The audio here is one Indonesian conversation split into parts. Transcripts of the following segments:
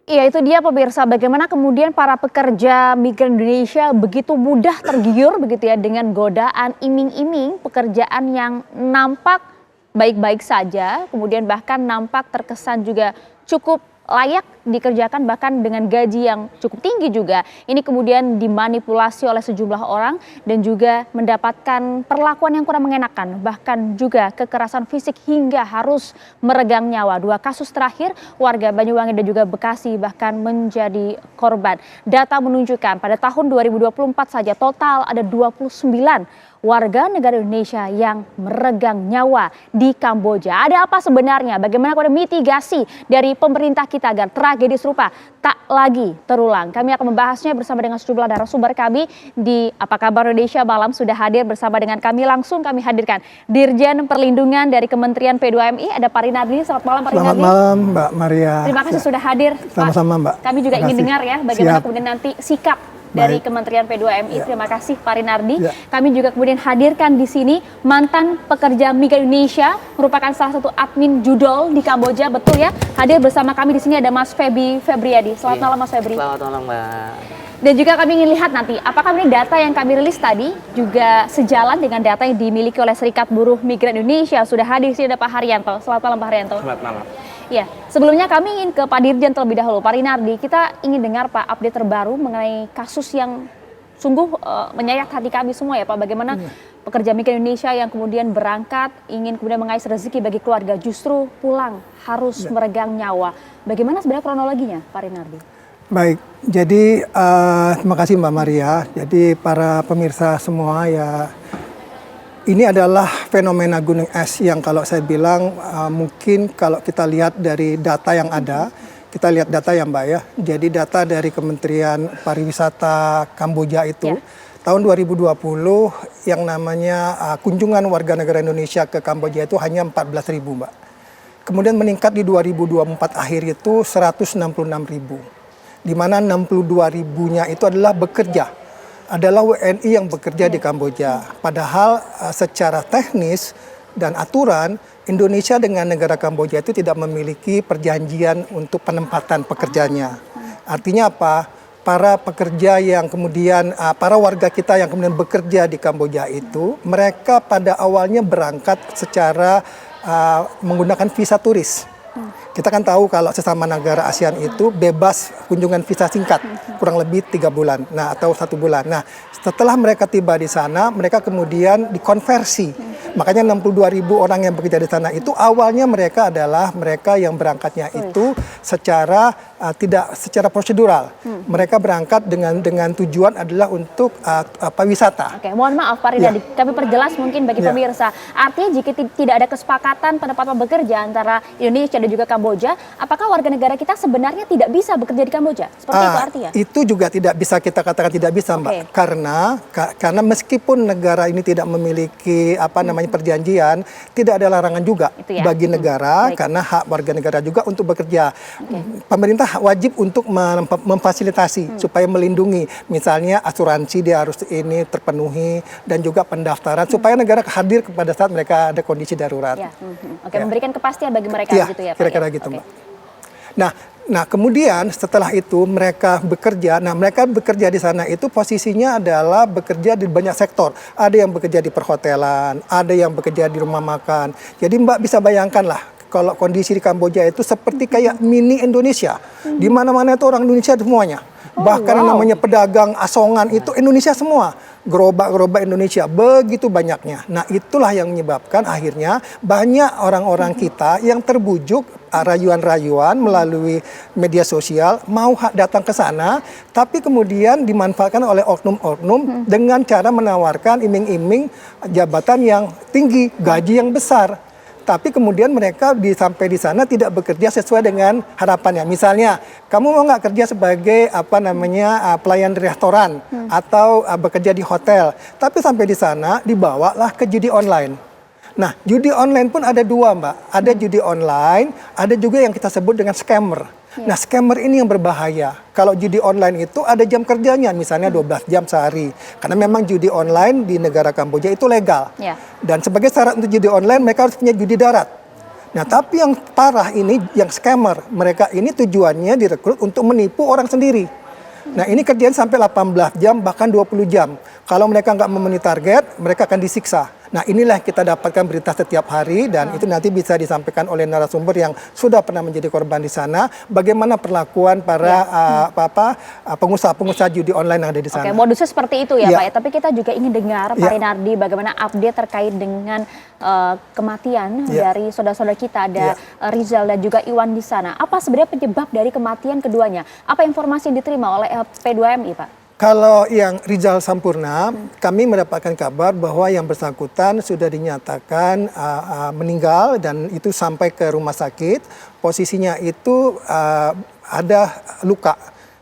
Iya, itu dia pemirsa, bagaimana kemudian para pekerja migran Indonesia begitu mudah tergiur begitu ya dengan godaan iming-iming pekerjaan yang nampak baik-baik saja, kemudian bahkan nampak terkesan juga cukup layak dikerjakan bahkan dengan gaji yang cukup tinggi juga. Ini kemudian dimanipulasi oleh sejumlah orang dan juga mendapatkan perlakuan yang kurang mengenakan, bahkan juga kekerasan fisik hingga harus meregang nyawa. Dua kasus terakhir warga Banyuwangi dan juga Bekasi bahkan menjadi korban. Data menunjukkan pada tahun 2024 saja total ada 29 warga negara Indonesia yang meregang nyawa di Kamboja. Ada apa sebenarnya? Bagaimana kemudian mitigasi dari pemerintah kita agar tragedi serupa tak lagi terulang? Kami akan membahasnya bersama dengan sejumlah narasumber kami di Apa Kabar Indonesia Malam. Sudah hadir bersama dengan kami, langsung kami hadirkan Dirjen Perlindungan dari Kementerian P2MI, ada Pak Rinardi. Selamat malam Pak Rinardi. Selamat malam Mbak Maria. Terima kasih sudah hadir. Sama-sama Mbak. Kami juga ingin dengar ya bagaimana kemudian nanti sikap dari Kementerian P2MI. Ya. Terima kasih Pak Rinardi. Ya. Kami juga kemudian hadirkan di sini mantan pekerja migran Indonesia, merupakan salah satu admin judol di Kamboja, betul ya? Hadir bersama kami di sini ada Mas Febriadi. Selamat malam Mas Febri. Selamat malam Mbak. Dan juga kami ingin lihat nanti apakah ini data yang kami rilis tadi juga sejalan dengan data yang dimiliki oleh Serikat Buruh Migran Indonesia. Sudah hadir di sini ada Pak Haryanto. Selamat malam Pak Haryanto. Selamat malam. Ya, sebelumnya kami ingin ke Pak Dirjen terlebih dahulu. Pak Rinardi, kita ingin dengar Pak update terbaru mengenai kasus yang sungguh menyayat hati kami semua ya Pak. Bagaimana pekerja migran Indonesia yang kemudian berangkat ingin kemudian mengais rezeki bagi keluarga justru pulang harus meregang nyawa. Bagaimana sebenarnya kronologinya Pak Rinardi? Baik, jadi terima kasih Mbak Maria. Jadi para pemirsa semua ya, ini adalah fenomena gunung es yang kalau saya bilang mungkin kalau kita lihat dari data yang ada, kita lihat data ya Mbak ya. Jadi data dari Kementerian Pariwisata Kamboja itu tahun 2020 yang namanya kunjungan warga negara Indonesia ke Kamboja itu hanya 14.000 Mbak. Kemudian meningkat di 2024 akhir itu 166.000. Di mana 62.000-nya itu adalah bekerja. Adalah WNI yang bekerja di Kamboja. Padahal secara teknis dan aturan Indonesia dengan negara Kamboja itu tidak memiliki perjanjian untuk penempatan pekerjanya. Artinya apa? Para pekerja yang kemudian, para warga kita yang kemudian bekerja di Kamboja itu, mereka pada awalnya berangkat secara menggunakan visa turis. Kita kan tahu kalau sesama negara ASEAN itu bebas kunjungan visa singkat, kurang lebih 3 bulan, atau 1 bulan. Nah, setelah mereka tiba di sana, mereka kemudian dikonversi. Makanya 62.000 orang yang bekerja di sana itu awalnya mereka adalah mereka yang berangkatnya itu secara tidak secara prosedural. Mereka berangkat dengan tujuan adalah untuk wisata. Oke, mohon maaf Pak Rinardi, kami perjelas mungkin bagi pemirsa. Artinya jika tidak ada kesepakatan penempatan bekerja antara Indonesia dan juga Kamboja, apakah warga negara kita sebenarnya tidak bisa bekerja di Kamboja? Seperti itu artinya? Itu juga tidak bisa kita katakan tidak bisa Mbak, karena meskipun negara ini tidak memiliki perjanjian, tidak ada larangan juga bagi negara karena hak warga negara juga untuk bekerja. Pemerintah wajib untuk memfasilitasi supaya melindungi, misalnya asuransi dia harus ini terpenuhi dan juga pendaftaran supaya negara hadir pada saat mereka ada kondisi darurat. Memberikan kepastian bagi mereka gitu ya Pak. Kira-kira gitu Mbak. Nah kemudian setelah itu mereka bekerja di sana itu posisinya adalah bekerja di banyak sektor. Ada yang bekerja di perhotelan, ada yang bekerja di rumah makan. Jadi Mbak bisa bayangkan lah kalau kondisi di Kamboja itu seperti kayak mini Indonesia. Di mana-mana itu orang Indonesia semuanya. Bahkan yang namanya pedagang asongan itu Indonesia semua. Gerobak-gerobak Indonesia begitu banyaknya. Nah itulah yang menyebabkan akhirnya banyak orang-orang kita yang terbujuk rayuan-rayuan melalui media sosial mau datang ke sana, tapi kemudian dimanfaatkan oleh oknum-oknum dengan cara menawarkan iming-iming jabatan yang tinggi, gaji yang besar. Tapi kemudian mereka sampai di sana tidak bekerja sesuai dengan harapannya. Misalnya, kamu mau nggak kerja sebagai pelayan di restoran atau bekerja di hotel, tapi sampai di sana dibawalah ke judi online. Nah, judi online pun ada dua Mbak. Ada judi online, ada juga yang kita sebut dengan scammer. Nah, scammer ini yang berbahaya. Kalau judi online itu ada jam kerjanya, misalnya 12 jam sehari. Karena memang judi online di negara Kamboja itu legal. Dan sebagai syarat untuk judi online, mereka harus punya judi darat. Nah, tapi yang parah ini yang scammer. Mereka ini tujuannya direkrut untuk menipu orang sendiri. Nah, ini kerjaan sampai 18 jam bahkan 20 jam. Kalau mereka nggak memenuhi target, mereka akan disiksa. Nah, inilah kita dapatkan berita setiap hari dan itu nanti bisa disampaikan oleh narasumber yang sudah pernah menjadi korban di sana. Bagaimana perlakuan para pengusaha-pengusaha judi online yang ada di sana. Oke, modusnya seperti itu ya, Ya. Pak ya. Tapi kita juga ingin dengar Pak Rinardi bagaimana update terkait dengan kematian dari saudara-saudara kita, ada Rizal dan juga Iwan di sana. Apa sebenarnya penyebab dari kematian keduanya? Apa informasi yang diterima oleh P2MI, Pak? Kalau yang Rizal Sampurna, kami mendapatkan kabar bahwa yang bersangkutan sudah dinyatakan meninggal dan itu sampai ke rumah sakit. Posisinya itu ada luka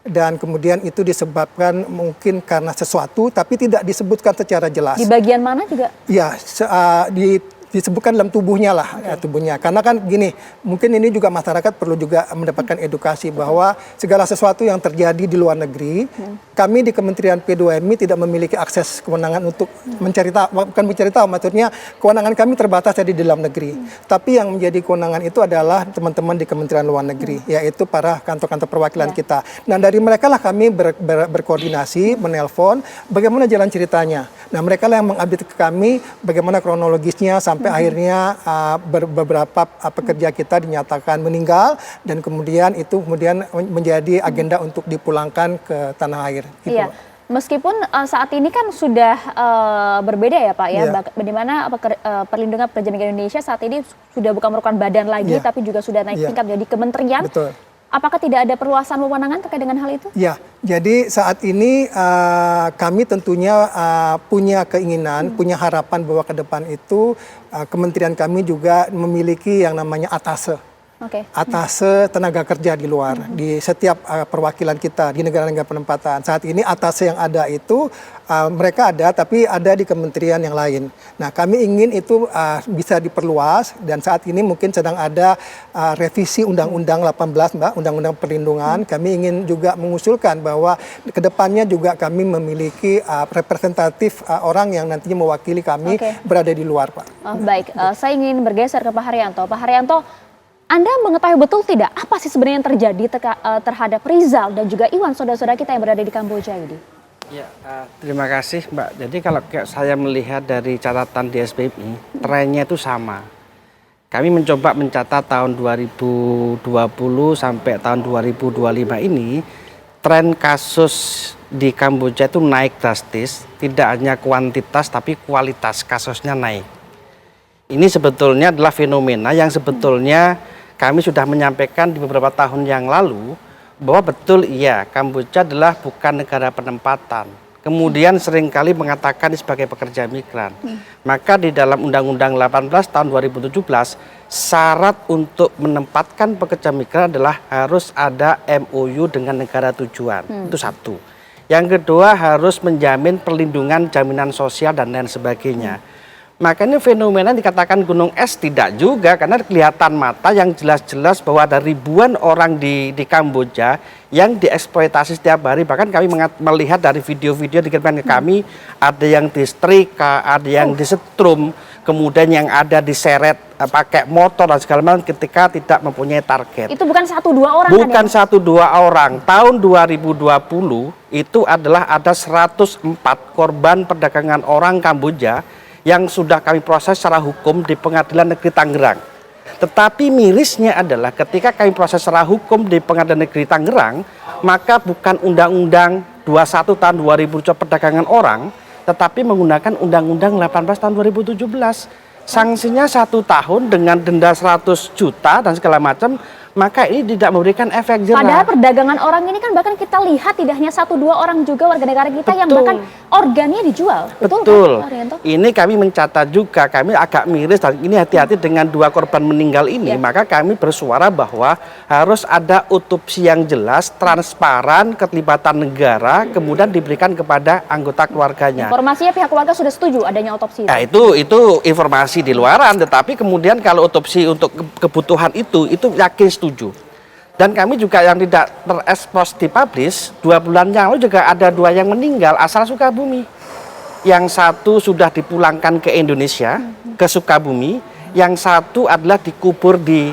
dan kemudian itu disebabkan mungkin karena sesuatu, tapi tidak disebutkan secara jelas. Di bagian mana juga? Ya, disebutkan dalam tubuhnya lah, tubuhnya. Karena kan gini, mungkin ini juga masyarakat perlu juga mendapatkan edukasi bahwa segala sesuatu yang terjadi di luar negeri, kami di Kementerian P2MI tidak memiliki akses kewenangan untuk mencari tahu, bukan mencari tahu, maksudnya kewenangan kami terbatas di dalam negeri. Tapi yang menjadi kewenangan itu adalah teman-teman di Kementerian Luar Negeri, yaitu para kantor-kantor perwakilan kita. Nah, dari mereka lah kami berkoordinasi, menelpon, bagaimana jalan ceritanya. Nah, mereka lah yang mengupdate ke kami bagaimana kronologisnya sampai akhirnya beberapa pekerja kita dinyatakan meninggal dan kemudian itu menjadi agenda untuk dipulangkan ke tanah air. Gitu. Iya. Meskipun saat ini kan sudah berbeda ya Pak ya, bagaimana perlindungan pekerja migran Indonesia saat ini sudah bukan merupakan badan lagi, tapi juga sudah naik tingkat menjadi kementerian. Betul. Apakah tidak ada perluasan wewenangan terkait dengan hal itu? Ya, jadi saat ini kami tentunya punya keinginan, punya harapan bahwa ke depan itu kementerian kami juga memiliki yang namanya atase. Atase tenaga kerja di luar, di setiap perwakilan kita di negara-negara penempatan. Saat ini atase yang ada itu mereka ada, tapi ada di kementerian yang lain. Nah, kami ingin itu bisa diperluas dan saat ini mungkin sedang ada revisi Undang-Undang 18, Mbak, Undang-Undang Perlindungan. Kami ingin juga mengusulkan bahwa kedepannya juga kami memiliki representatif orang yang nantinya mewakili kami berada di luar, Pak. Baik, saya ingin bergeser ke Pak Haryanto. Pak Haryanto, Anda mengetahui betul tidak apa sih sebenarnya yang terjadi terhadap Rizal dan juga Iwan, saudara-saudara kita yang berada di Kamboja ini? Ya, terima kasih Mbak. Jadi kalau saya melihat dari catatan di SPMI, trennya itu sama. Kami mencoba mencatat tahun 2020 sampai tahun 2025 ini, tren kasus di Kamboja itu naik drastis, tidak hanya kuantitas tapi kualitas kasusnya naik. Ini sebetulnya adalah fenomena yang sebetulnya kami sudah menyampaikan di beberapa tahun yang lalu bahwa betul iya Kamboja adalah bukan negara penempatan. Kemudian seringkali mengatakan sebagai pekerja migran. Maka di dalam Undang-Undang 18 tahun 2017 syarat untuk menempatkan pekerja migran adalah harus ada MOU dengan negara tujuan. Itu satu. Yang kedua harus menjamin perlindungan jaminan sosial dan lain sebagainya. Makanya fenomena dikatakan gunung es tidak juga, karena kelihatan mata yang jelas-jelas bahwa ada ribuan orang di Kamboja yang dieksploitasi setiap hari. Bahkan kami melihat dari video-video dikirimkan ke kami, ada yang disetrika, ada yang disetrum, kemudian yang ada diseret pakai motor dan segala macam ketika tidak mempunyai target. Itu bukan 1-2 orang bukan kan? 1-2 orang. Tahun 2020 itu adalah ada 104 korban perdagangan orang Kamboja yang sudah kami proses secara hukum di Pengadilan Negeri Tangerang. Tetapi mirisnya adalah ketika kami proses secara hukum di Pengadilan Negeri Tangerang, maka bukan Undang-Undang 21 tahun 2000 perdagangan orang, tetapi menggunakan Undang-Undang 18 tahun 2017. Sanksinya 1 tahun dengan denda 100 juta dan segala macam, maka ini tidak memberikan efek jerah. Padahal perdagangan orang ini kan bahkan kita lihat tidak hanya 1-2 orang juga warga negara kita yang bahkan organnya dijual. Betul. Kan, ini kami mencatat juga, kami agak miris dan ini hati-hati dengan 2 korban meninggal ini. Maka kami bersuara bahwa harus ada otopsi yang jelas, transparan, keterlibatan negara, kemudian diberikan kepada anggota keluarganya. Informasinya pihak keluarga sudah setuju adanya otopsi. Nah, itu informasi di luaran, tetapi kemudian kalau otopsi untuk kebutuhan itu yakin setuju. Dan kami juga yang tidak terekspos di publish, 2 bulan yang lalu juga ada 2 yang meninggal asal Sukabumi. Yang satu sudah dipulangkan ke Indonesia, ke Sukabumi. Yang satu adalah dikubur di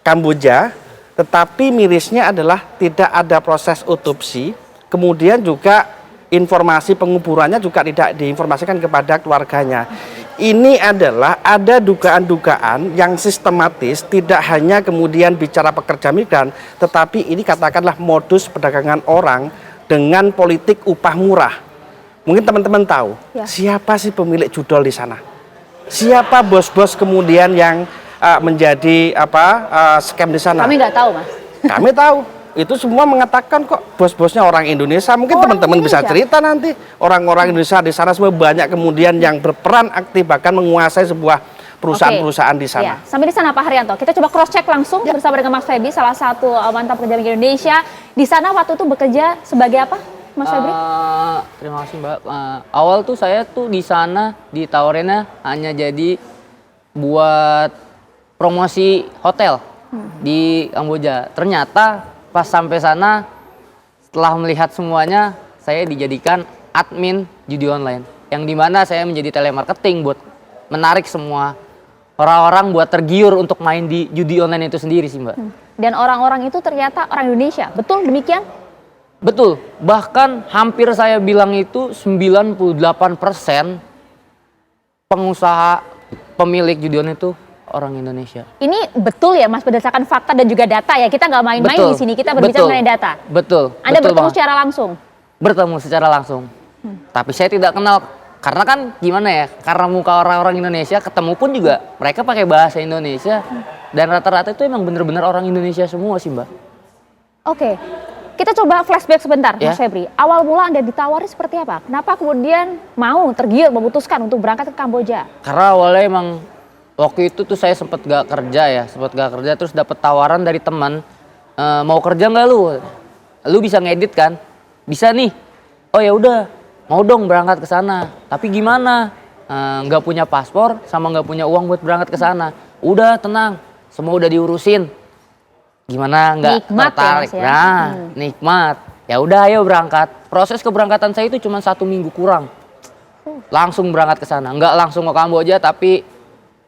Kamboja, tetapi mirisnya adalah tidak ada proses otopsi. Kemudian juga informasi penguburannya juga tidak diinformasikan kepada keluarganya. Ini adalah ada dugaan-dugaan yang sistematis, tidak hanya kemudian bicara pekerja migran, tetapi ini katakanlah modus perdagangan orang dengan politik upah murah. Mungkin teman-teman tahu, Ya. siapa sih pemilik judol di sana? Siapa bos-bos kemudian yang menjadi scam di sana? Kami nggak tahu, Mas. Kami tahu. Itu semua mengatakan kok bos-bosnya orang Indonesia. Mungkin Orang teman-teman bisa Indonesia? cerita nanti. Orang-orang Indonesia di sana semua banyak kemudian yang berperan aktif bahkan menguasai sebuah perusahaan-perusahaan di sana. Ya, sampai di sana Pak Haryanto. Kita coba cross check langsung bersama dengan Mas Febri, salah satu mantan pekerja migran Indonesia. Di sana waktu itu bekerja sebagai apa, Mas Febri? Terima kasih Mbak. Awal tuh saya tuh di sana ditawarinnya hanya jadi buat promosi hotel di Kamboja. Ternyata pas sampai sana setelah melihat semuanya saya dijadikan admin judi online. Yang dimana saya menjadi telemarketing buat menarik semua orang-orang buat tergiur untuk main di judi online itu sendiri sih Mbak. Dan orang-orang itu ternyata orang Indonesia. Betul demikian? Betul, bahkan hampir saya bilang itu 98% pengusaha pemilik judi online itu orang Indonesia. Ini betul ya Mas, berdasarkan fakta dan juga data ya. Kita nggak main-main Betul, di sini, kita berbicara betul, mengenai data. Betul. Anda betul bertemu banget. secara langsung? Bertemu secara langsung. Tapi saya tidak kenal, karena kan gimana ya, karena muka orang-orang Indonesia, ketemu pun juga mereka pakai bahasa Indonesia. Dan rata-rata itu emang bener-bener orang Indonesia semua sih Mbak. Oke, kita coba flashback sebentar Ya. Mas Febri. Awal mula Anda ditawari seperti apa? Kenapa kemudian mau tergiur memutuskan untuk berangkat ke Kamboja? Karena awalnya emang waktu itu tuh saya sempat gak kerja terus dapat tawaran dari teman, mau kerja nggak lu bisa ngedit kan, bisa nih, oh ya udah mau dong berangkat ke sana, tapi gimana, nggak punya paspor sama nggak punya uang buat berangkat ke sana. Udah tenang, semua udah diurusin, gimana nggak Nikmat ya, tertarik? Mas, ya? Nah nikmat, ya udah ayo berangkat. Proses keberangkatan saya itu cuma 1 minggu kurang, langsung berangkat ke sana, nggak langsung ke Kamboja tapi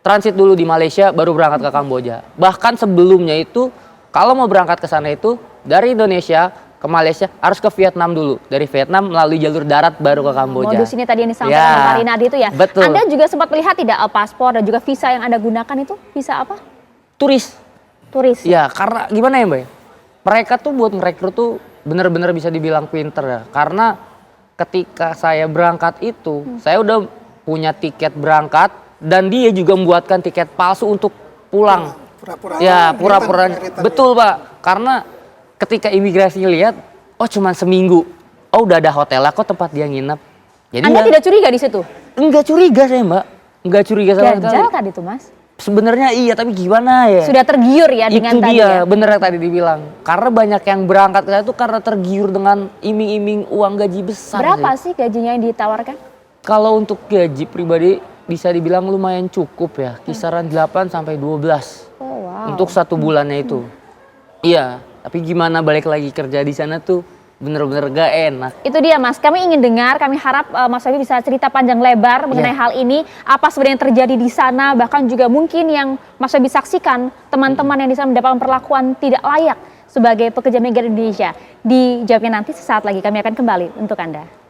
transit dulu di Malaysia baru berangkat ke Kamboja. Bahkan sebelumnya itu kalau mau berangkat ke sana itu dari Indonesia ke Malaysia harus ke Vietnam dulu. Dari Vietnam melalui jalur darat baru ke Kamboja. Modus ini tadi yang disampaikan Ya, oleh Pak Rinaldi itu ya. betul. Anda juga sempat melihat tidak paspor dan juga visa yang Anda gunakan itu visa apa? Turis. Turis. Ya karena gimana ya Mbak? Mereka tuh buat merekrut tuh bener-bener bisa dibilang pinter ya. Karena ketika saya berangkat itu saya udah punya tiket berangkat dan dia juga membuatkan tiket palsu untuk pulang. Pura-pura. Ya pura-pura. Return. Betul Pak. Karena ketika imigrasi lihat, oh cuma seminggu, oh udah ada hotel kok tempat dia nginep. Jadi Anda ya, tidak curiga di situ? enggak curiga saya Mbak, enggak curiga sama sekali. Ganjal tadi tuh Mas. Sebenarnya iya, tapi gimana ya? Sudah tergiur ya dengan Itu tadi dia, ya. bener yang tadi dibilang. Karena banyak yang berangkat ke sana itu karena tergiur dengan iming-iming uang gaji besar. Berapa sih gajinya yang ditawarkan? Kalau untuk gaji pribadi bisa dibilang lumayan cukup ya, kisaran 8 sampai 12 Oh wow. untuk 1 bulannya itu. Iya, tapi gimana balik lagi kerja di sana tuh bener-bener gak enak. Itu dia Mas, kami ingin dengar, kami harap Mas Febri bisa cerita panjang lebar mengenai hal ini. Apa sebenarnya yang terjadi di sana, bahkan juga mungkin yang Mas Febri saksikan teman-teman yang di sana mendapatkan perlakuan tidak layak sebagai pekerja migran Indonesia. Dijawabnya nanti sesaat lagi, kami akan kembali untuk Anda.